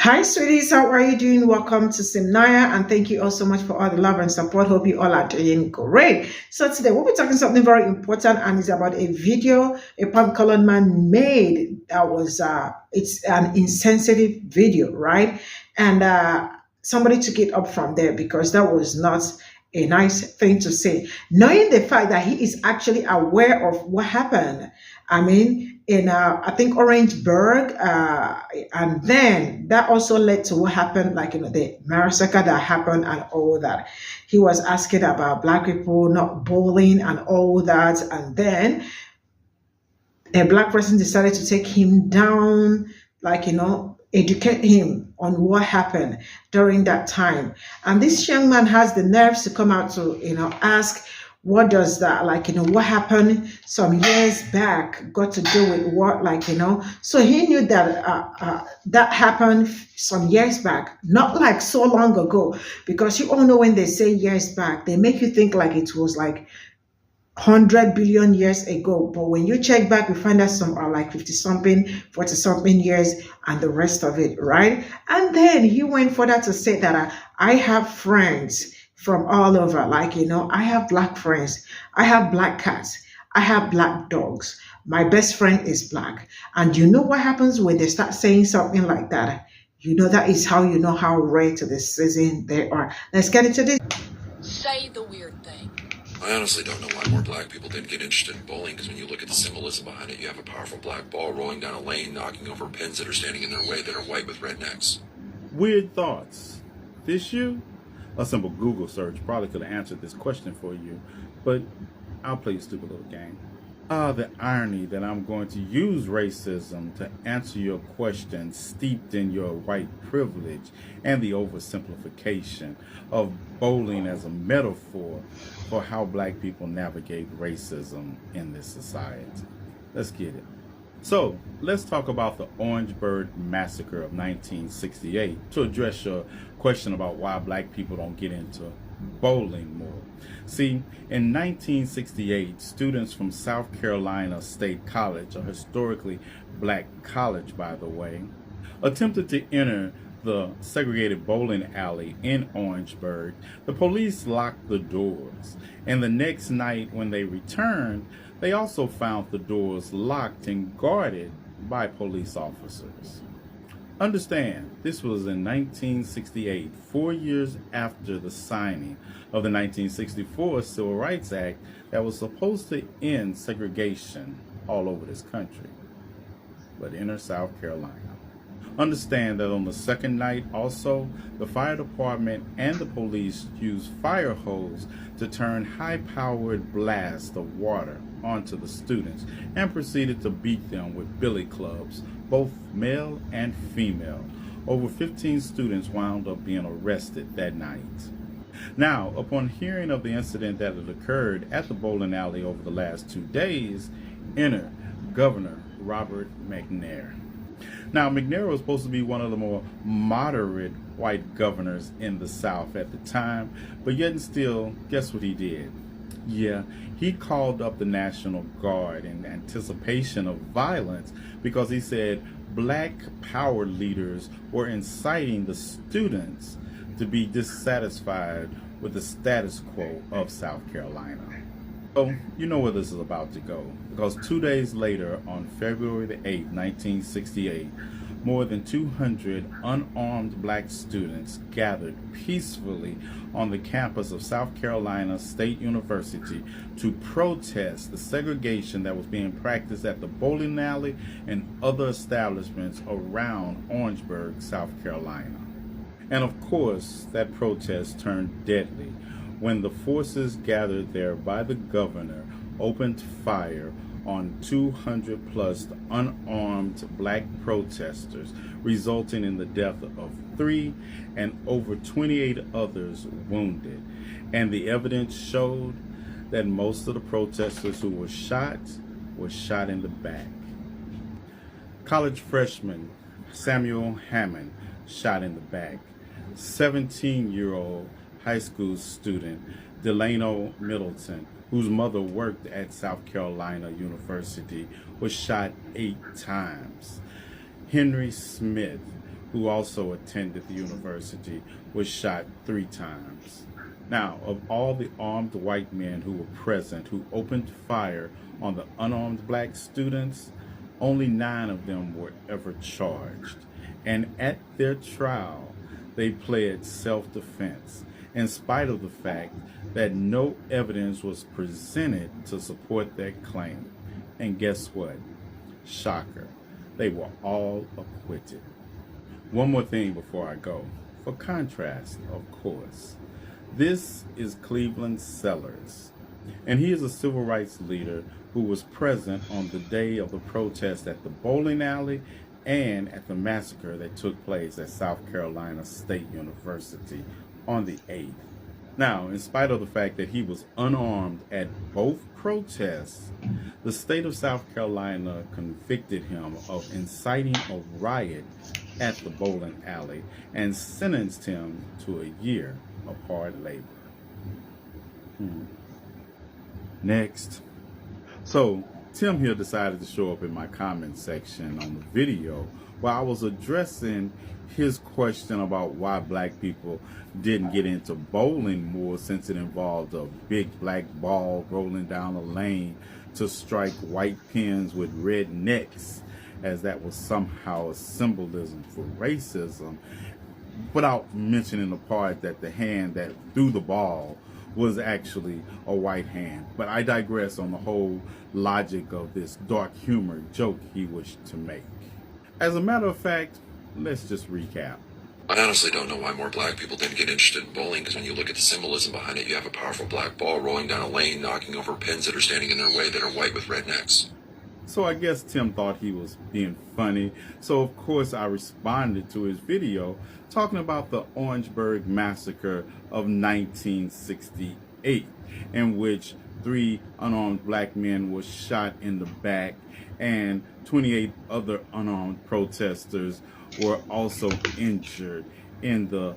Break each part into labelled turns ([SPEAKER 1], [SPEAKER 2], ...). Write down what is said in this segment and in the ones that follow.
[SPEAKER 1] Hi, sweeties. How are you doing? Welcome to Cimnanya, and thank you all so much for all the love and support. Hope you all are doing great. So today we'll be talking something very important, and it's about a video a palm-colored man made that was it's an insensitive video, right? And somebody took it up from there because that was not a nice thing to say. Knowing the fact that he is actually aware of what happened. I mean, in I think Orangeburg, and then that also led to what happened, like the massacre that happened and all that. He was asking about black people not bowling and all that, and then a black person decided to take him down, like educate him on what happened during that time. And this young man has the nerves to come out to ask, what does that, what happened some years back got to do with what, so he knew that that happened some years back, not like so long ago, because you all know when they say years back, they make you think like it was like 100 billion years ago. But when you check back, you find that some are like 50 something, 40 something years, and the rest of it, right? And then he went further to say that I have friends from all over. I have black friends, I have black cats, I have black dogs. My best friend is black. And you know what happens when they start saying something like that? That is how you know how rare to the season they are. Let's get into this.
[SPEAKER 2] Say the weird thing.
[SPEAKER 3] I honestly don't know why more black people didn't get interested in bowling, because when you look at the symbolism behind it, you have a powerful black ball rolling down a lane, knocking over pins that are standing in their way that are white with red necks.
[SPEAKER 4] Weird thoughts. This you? A simple Google search probably could have answered this question for you, but I'll play a stupid little game. The irony that I'm going to use racism to answer your question steeped in your white privilege and the oversimplification of bowling as a metaphor for how black people navigate racism in this society. Let's get it. So let's talk about the Orangeburg Massacre of 1968 to address your question about why black people don't get into bowling more. See, in 1968, students from South Carolina State College, a historically black college by the way, attempted to enter the segregated bowling alley in Orangeburg. The police locked the doors, and the next night when they returned, they also found the doors locked and guarded by police officers. Understand, this was in 1968, 4 years after the signing of the 1964 Civil Rights Act that was supposed to end segregation all over this country, but enter South Carolina. Understand that on the second night also, the fire department and the police used fire hose to turn high-powered blasts of water onto the students and proceeded to beat them with billy clubs, both male and female. Over 15 students wound up being arrested that night. Now, upon hearing of the incident that had occurred at the bowling alley over the last 2 days, enter Governor Robert McNair. Now, McNair was supposed to be one of the more moderate white governors in the South at the time, but yet and still, guess what he did? Yeah, he called up the National Guard in anticipation of violence because he said black power leaders were inciting the students to be dissatisfied with the status quo of South Carolina. So, you know where this is about to go, because 2 days later, on February the 8th, 1968, more than 200 unarmed black students gathered peacefully on the campus of South Carolina State University to protest the segregation that was being practiced at the bowling alley and other establishments around Orangeburg, South Carolina. And of course, that protest turned deadly when the forces gathered there by the governor opened fire on 200 plus unarmed black protesters, resulting in the death of 3 and over 28 others wounded. And the evidence showed that most of the protesters who were shot in the back. College freshman Samuel Hammond shot in the back. 17-year-old high school student Delano Middleton, whose mother worked at South Carolina University, was shot 8 times. Henry Smith, who also attended the university, was shot 3 times. Now, of all the armed white men who were present who opened fire on the unarmed black students, only 9 of them were ever charged. And at their trial, they pled self-defense, in spite of the fact that no evidence was presented to support their claim. And guess what? Shocker. They were all acquitted. One more thing before I go. For contrast, of course, this is Cleveland Sellers, and he is a civil rights leader who was present on the day of the protest at the bowling alley and at the massacre that took place at South Carolina State University on the 8th. Now, in spite of the fact that he was unarmed at both protests, the state of South Carolina convicted him of inciting a riot at the bowling alley and sentenced him to a year of hard labor. Next. So, Tim here decided to show up in my comment section on the video while I was addressing his question about why black people didn't get into bowling more, since it involved a big black ball rolling down a lane to strike white pins with red necks, as that was somehow a symbolism for racism, without mentioning the part that the hand that threw the ball was actually a white hand. But I digress on the whole logic of this dark humor joke he wished to make. As a matter of fact, let's just recap.
[SPEAKER 3] I honestly don't know why more black people didn't get interested in bowling, because when you look at the symbolism behind it, you have a powerful black ball rolling down a lane, knocking over pins that are standing in their way that are white with red necks.
[SPEAKER 4] So I guess Tim thought he was being funny. So of course I responded to his video talking about the Orangeburg massacre of 1968, in which 3 unarmed black men were shot in the back and 28 other unarmed protesters were also injured in the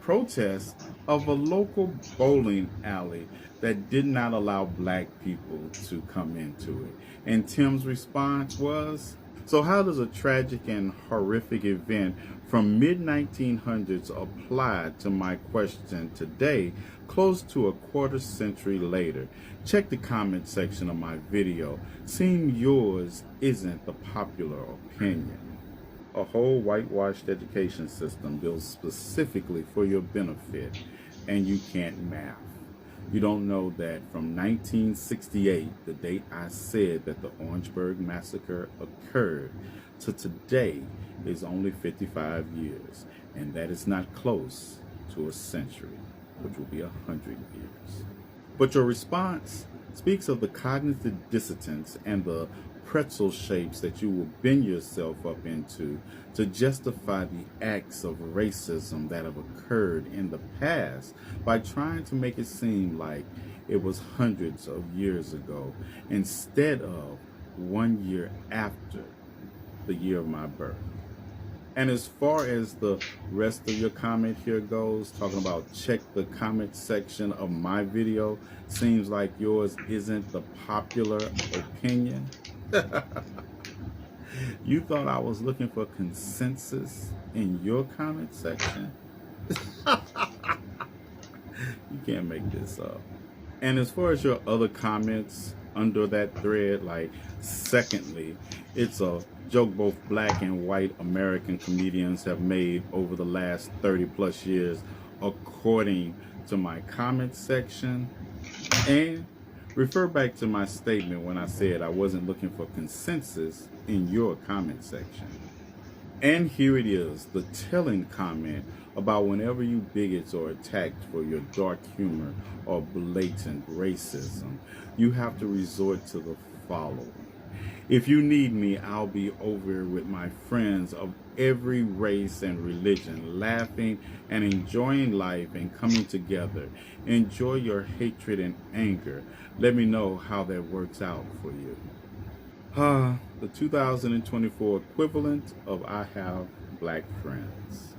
[SPEAKER 4] protest of a local bowling alley that did not allow black people to come into it. And Tim's response was, so how does a tragic and horrific event from mid-1900s apply to my question today, close to a quarter century later? Check the comment section of my video. Seeing yours isn't the popular opinion. A whole whitewashed education system built specifically for your benefit, and you can't math. You don't know that from 1968, the date I said that the Orangeburg massacre occurred, to today is only 55 years, and that is not close to a century, which will be 100 years. But your response speaks of the cognitive dissonance and the pretzel shapes that you will bend yourself up into to justify the acts of racism that have occurred in the past by trying to make it seem like it was hundreds of years ago instead of 1 year after the year of my birth. And as far as the rest of your comment here goes, talking about check the comment section of my video, seems like yours isn't the popular opinion. You thought I was looking for consensus in your comment section? You can't make this up. And as far as your other comments under that thread, like, secondly, it's a joke both black and white American comedians have made over the last 30 plus years, according to my comment section. And refer back to my statement when I said I wasn't looking for consensus in your comment section. And here it is, the telling comment about whenever you bigots are attacked for your dark humor or blatant racism, you have to resort to the following. If you need me, I'll be over with my friends of every race and religion, laughing and enjoying life and coming together. Enjoy your hatred and anger. Let me know how that works out for you. The 2024 equivalent of I have black friends.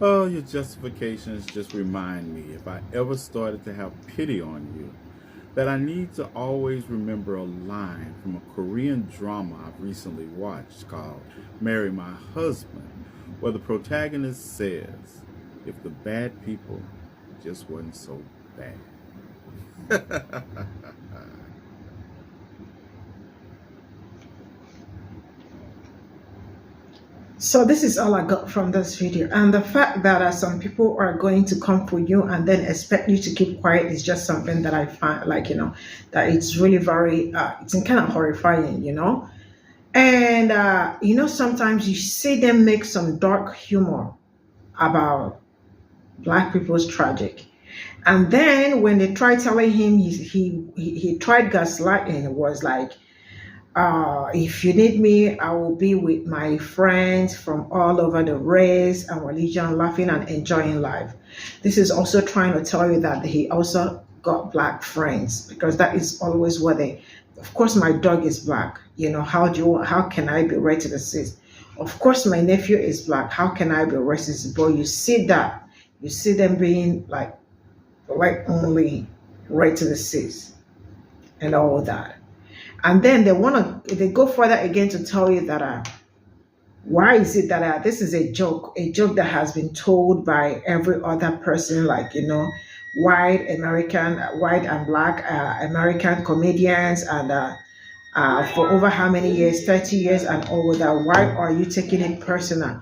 [SPEAKER 4] Oh, your justifications just remind me, if I ever started to have pity on you, that I need to always remember a line from a Korean drama I've recently watched called Marry My Husband, where the protagonist says, if the bad people just wasn't so bad.
[SPEAKER 1] So this is all I got from this video, and the fact that some people are going to come for you and then expect you to keep quiet is just something that I find, like, that it's really very it's kind of horrifying, and sometimes you see them make some dark humor about black people's tragic, and then when they try telling him he tried gaslighting, it was like, if you need me, I will be with my friends from all over the race and religion, laughing and enjoying life. This is also trying to tell you that he also got black friends, because that is always what they, of course, my dog is black. How can I be racist? Of course, my nephew is black. How can I be racist? But you see them being like only racist and all that. And then they go further again to tell you that why is it that this is a joke that has been told by every other person, like, white and black American comedians, and for over how many years, 30 years and all that. Why are you taking it personal?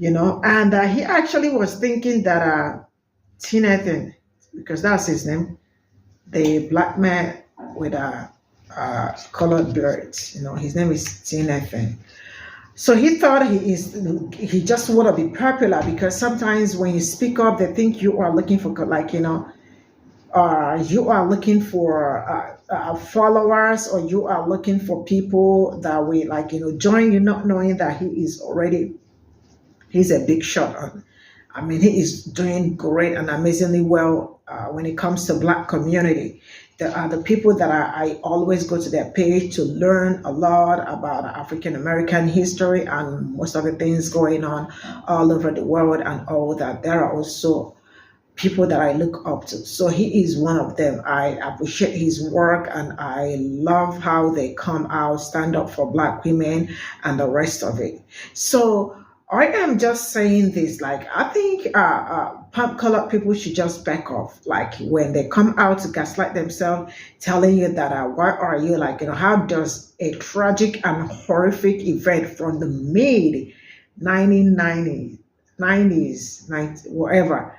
[SPEAKER 1] And he actually was thinking that Nathan, because that's his name, the black man with colored birds. His name is Nathan. So he thought he just want to be popular, because sometimes when you speak up, they think you are looking for, like, you are looking for followers, or you are looking for people that will, like, join you, not knowing that he's a big shot. I mean, he is doing great and amazingly well when it comes to black community. There are the people that I always go to their page to learn a lot about African American history and most of the things going on all over the world and all that. There are also people that I look up to. So he is one of them. I appreciate his work, and I love how they come out, stand up for black women and the rest of it. So I am just saying this, like, I think colored people should just back off. Like, when they come out to gaslight themselves, telling you that why are you, like, how does a tragic and horrific event from the mid 1990s, 90s, whatever,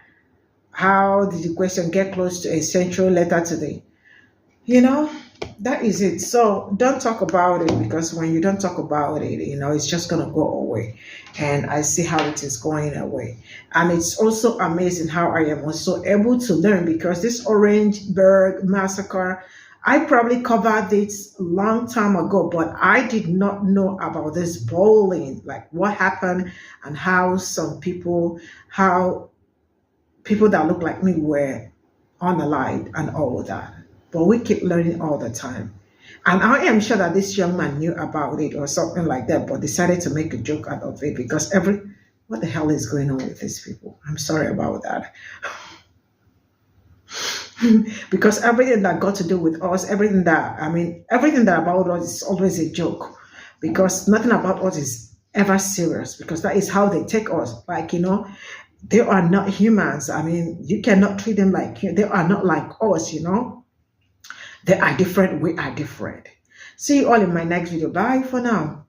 [SPEAKER 1] how did the question get close to a century later today? That is it. So don't talk about it, because when you don't talk about it, it's just going to go away. And I see how it is going away. And it's also amazing how I am also able to learn, because this Orangeburg massacre, I probably covered this a long time ago, but I did not know about this bowling, like what happened, and how people that look like me were unalived and all that. But we keep learning all the time. And I am sure that this young man knew about it or something like that, but decided to make a joke out of it, because what the hell is going on with these people? I'm sorry about that. Because everything that got to do with us, everything that about us is always a joke, because nothing about us is ever serious, because that is how they take us. Like, they are not humans. I mean, you cannot treat them like, they are not like us, They are different. We are different. See you all in my next video. Bye for now.